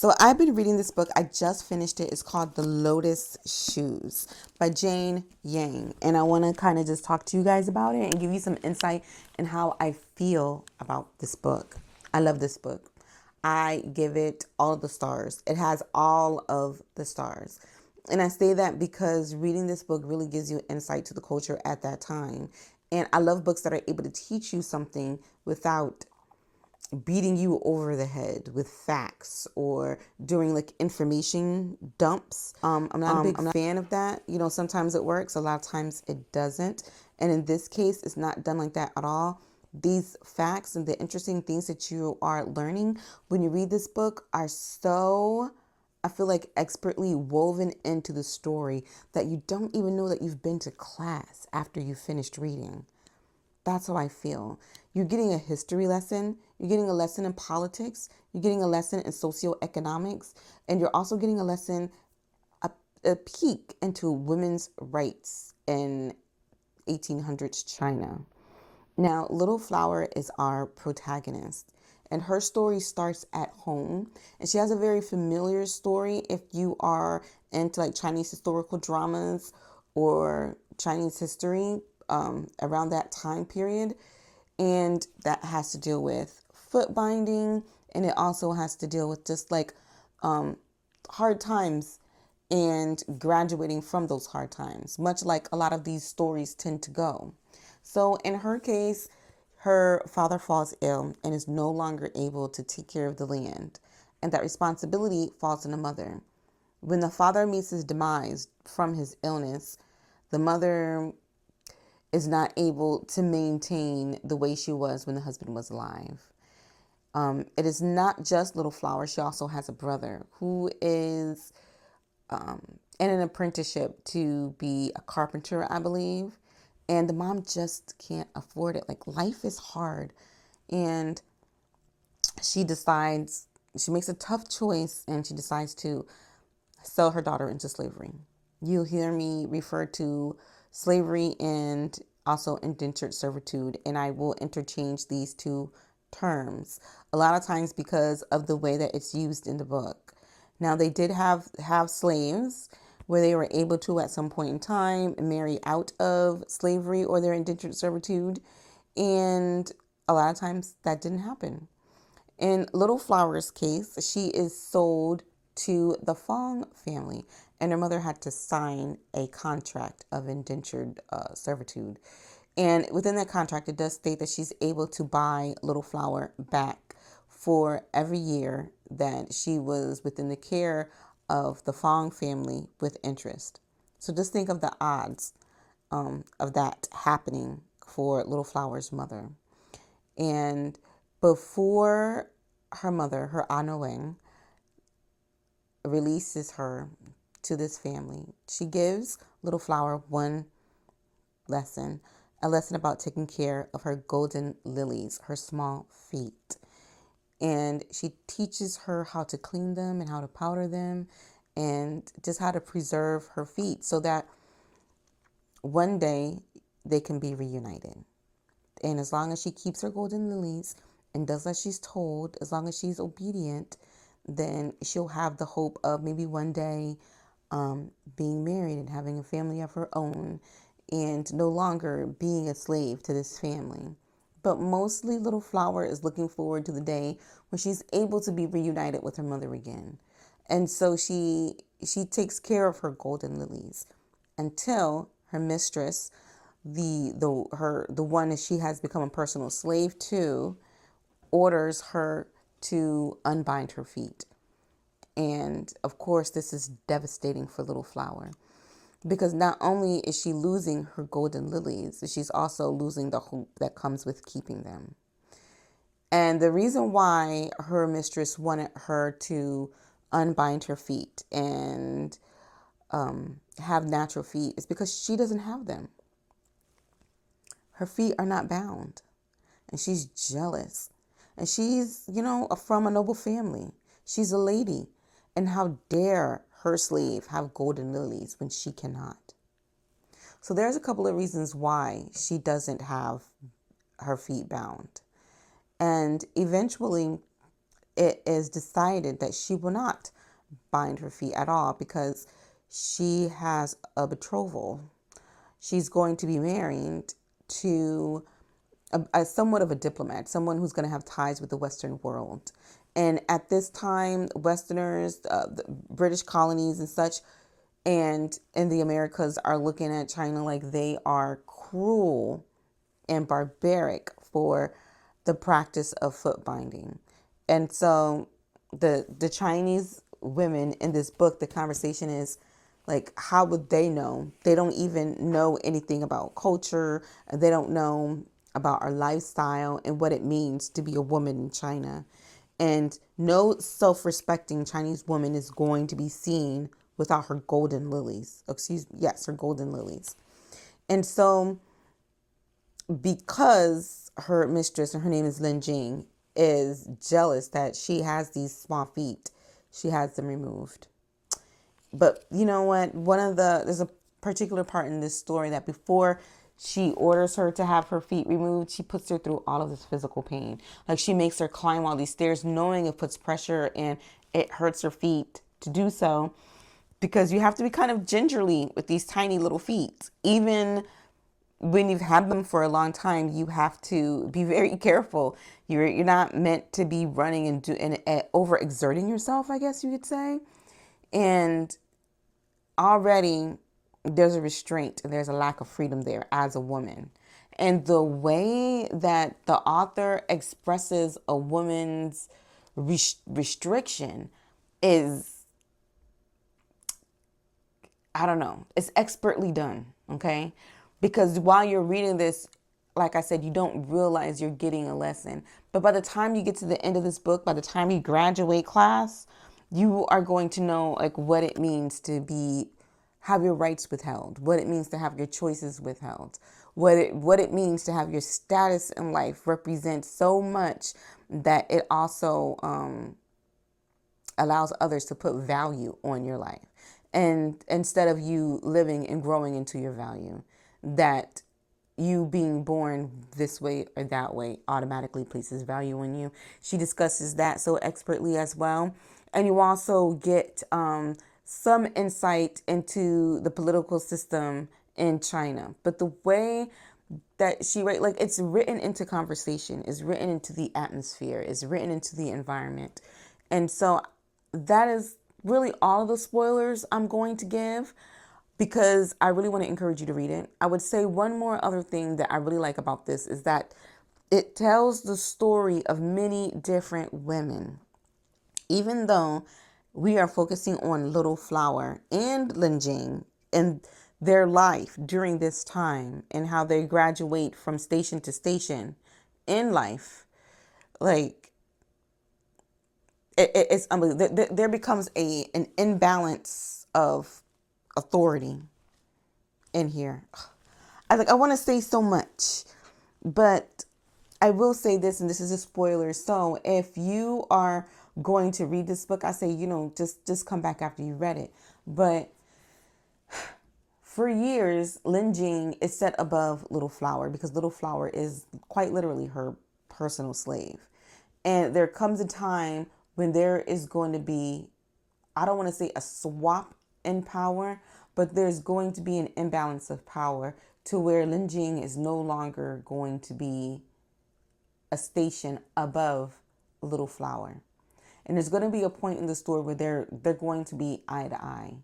So I've been reading this book. I just finished it. It's called The Lotus Shoes by Jane Yang. And I want to kind of just talk to you guys about it and give you some insight in how I feel about this book. I love this book. I give it all of the stars. It has all of the stars. And I say that because reading this book really gives you insight to the culture at that time. And I love books that are able to teach you something without beating you over the head with facts or doing like information dumps. I'm not a big fan of that. You know, sometimes it works, a lot of times it doesn't. And in this case, it's not done like that at all. These facts and the interesting things that you are learning when you read this book are so, I feel like, expertly woven into the story that you don't even know that you've been to class after you finished reading. That's how I feel. You're getting a history lesson. You're getting a lesson in politics. You're getting a lesson in socioeconomics. And you're also getting a lesson, a peek into women's rights in 1800s China. Now, Little Flower is our protagonist. And her story starts at home. And she has a very familiar story if you are into like Chinese historical dramas or Chinese history around that time period. And that has to deal with foot binding. And it also has to deal with just like hard times and graduating from those hard times, much like a lot of these stories tend to go. So in her case, her father falls ill and is no longer able to take care of the land, and that responsibility falls on the mother. When the father meets his demise from his illness, the mother is not able to maintain the way she was when the husband was alive. It is not just Little Flower. She also has a brother who is in an apprenticeship to be a carpenter, I believe. And the mom just can't afford it. Like, life is hard. And she decides, she makes a tough choice and she decides to sell her daughter into slavery. You'll hear me refer to slavery and also indentured servitude, and I will interchange these two terms a lot of times because of the way that it's used in the book. Now, they did have slaves where they were able to, at some point in time, marry out of slavery or their indentured servitude, and a lot of times that didn't happen. In Little Flower's case, she is sold to the Fong family, and her mother had to sign a contract of indentured servitude. And within that contract, it does state that she's able to buy Little Flower back for every year that she was within the care of the Fong family with interest. So just think of the odds of that happening for Little Flower's mother. And before her mother, her Anoeng, releases her to this family, she gives Little Flower one lesson, a lesson about taking care of her golden lilies, her small feet. And she teaches her how to clean them and how to powder them and just how to preserve her feet so that one day they can be reunited. And as long as she keeps her golden lilies and does as she's told, as long as she's obedient, then she'll have the hope of maybe one day being married and having a family of her own and no longer being a slave to this family. But mostly Little Flower is looking forward to the day when she's able to be reunited with her mother again. And so she takes care of her golden lilies until her mistress, the one that she has become a personal slave to, orders her to unbind her feet. And of course, this is devastating for Little Flower because not only is she losing her golden lilies, she's also losing the hope that comes with keeping them. And the reason why her mistress wanted her to unbind her feet and have natural feet is because she doesn't have them. Her feet are not bound, and she's jealous. And she's, from a noble family. She's a lady. And how dare her slave have golden lilies when she cannot? So there's a couple of reasons why she doesn't have her feet bound. And eventually, it is decided that she will not bind her feet at all because she has a betrothal. She's going to be married to a somewhat of a diplomat, someone who's going to have ties with the Western world. And at this time, Westerners, the British colonies and such, and in the Americas are looking at China like they are cruel and barbaric for the practice of foot binding. And so the Chinese women in this book, the conversation is like, how would they know? They don't even know anything about culture. They don't know about our lifestyle and what it means to be a woman in China. And no self-respecting Chinese woman is going to be seen without her golden lilies. Yes, her golden lilies. And so because her mistress, and her name is Lin Jing, is jealous that she has these small feet, she has them removed. But you know what? There's a particular part in this story that before she orders her to have her feet removed, she puts her through all of this physical pain. Like she makes her climb all these stairs, knowing it puts pressure and it hurts her feet to do so, because you have to be kind of gingerly with these tiny little feet. Even when you've had them for a long time, you have to be very careful. You're not meant to be running and overexerting yourself, I guess you could say. And already there's a restraint and there's a lack of freedom there as a woman. And the way that the author expresses a woman's restriction is, I don't know, it's expertly done, okay? Because while you're reading this, like I said, you don't realize you're getting a lesson. But by the time you get to the end of this book, by the time you graduate class, you are going to know like what it means to have your rights withheld, what it means to have your choices withheld, what it means to have your status in life represent so much that it also allows others to put value on your life. And instead of you living and growing into your value, that you being born this way or that way automatically places value in you. She discusses that so expertly as well. And you also get some insight into the political system in China. But the way that she writes, like it's written into conversation, is written into the atmosphere, is written into the environment. And so that is really all of the spoilers I'm going to give, because I really want to encourage you to read it. I would say one more other thing that I really like about this is that it tells the story of many different women. Even though we are focusing on Little Flower and Lin Jing and their life during this time and how they graduate from station to station in life, like it's unbelievable. There becomes an imbalance of authority in here. I want to say so much, but I will say this, and this is a spoiler. So if you are going to read this book, I say, just come back after you read it. But for years, Lin Jing is set above Little Flower because Little Flower is quite literally her personal slave. And there comes a time when there is going to be, I don't want to say a swap in power, but there's going to be an imbalance of power to where Lin Jing is no longer going to be a station above Little Flower. And there's going to be a point in the story where they're going to be eye to eye.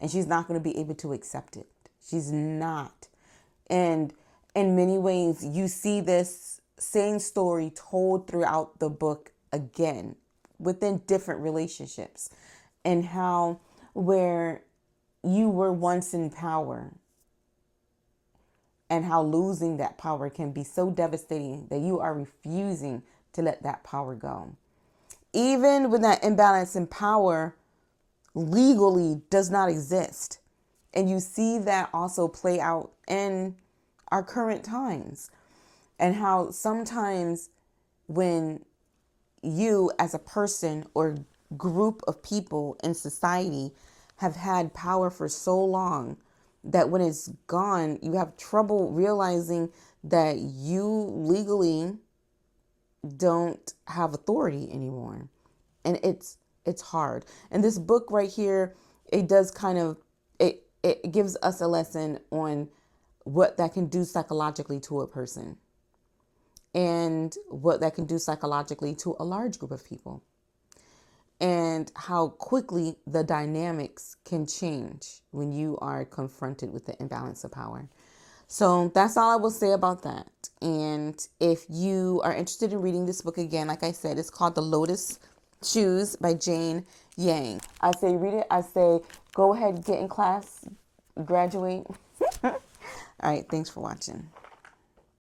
And she's not going to be able to accept it. She's not. And in many ways, you see this same story told throughout the book again within different relationships, and how where you were once in power and how losing that power can be so devastating that you are refusing to let that power go. Even when that imbalance in power legally does not exist. And you see that also play out in our current times, and how sometimes when you as a person or group of people in society have had power for so long that when it's gone, you have trouble realizing that you legally don't have authority anymore. And it's hard. And this book right here, it does kind of, it gives us a lesson on what that can do psychologically to a person and what that can do psychologically to a large group of people, and how quickly the dynamics can change when you are confronted with the imbalance of power. So that's all I will say about that. And if you are interested in reading this book again, like I said, it's called The Lotus Shoes by Jane Yang. I say read it. I say go ahead, get in class, graduate. All right. Thanks for watching.